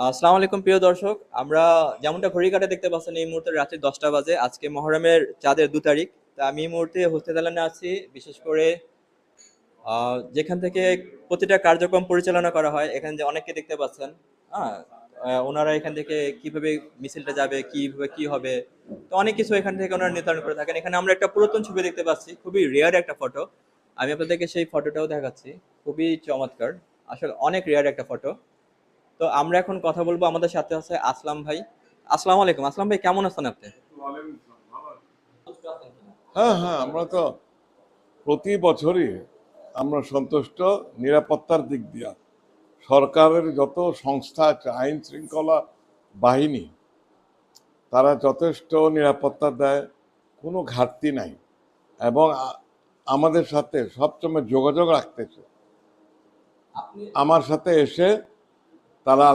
আসসালামু আলাইকুম প্রিয় দর্শক। আমরা যেমনটা ঘড়ি কাঁটা দেখতে পাচ্ছেন এই মুহূর্তে রাত্রি 10টা বাজে। আজকে মহরমের চাঁদের 2 তারিখ। তা আমি এই মুহূর্তে হোস্টেল দালানে আছি। বিশেষ করে যেখান থেকে প্রতিটা কার্যক্রম পরিচালনা করা হয় এখানে যে অনেককে দেখতে পাচ্ছেন। হ্যাঁ? ওনারা এখান থেকে কিভাবে মিছিলটা যাবে, কিভাবে কি হবে। তো অনেক কিছু এখান থেকে ওনারা নির্ধারণ করে থাকেন। এখানে আমরা একটা পুরাতন ছবি দেখতে পাচ্ছি। খুবই রেয়ার একটা ফটো। আমি আপনাদেরকে সেই ফটোটাও দেখাচ্ছি। খুবই চমৎকার। আসলে অনেক রেয়ার একটা ফটো। তো আমরা এখন কথা বলবো, আমাদের সাথে আছে আসলাম ভাই। আসসালামু আলাইকুম। আসলাম ভাই, কেমন আছেন আপনি? হ্যাঁ, হ্যাঁ, আমরা তো প্রতি বছরই আমরা সন্তুষ্ট নিরাপত্তার দিক দিয়া। সরকারের যত সংস্থা আছে, আইন শৃঙ্খলা বাহিনী, তারা যথেষ্ট নিরাপত্তা দেয়, কোনো ঘাটতি নাই। এবং আমাদের সাথে সবসময় যোগাযোগ রাখতেছে। আপনি আমার সাথে এসে তারা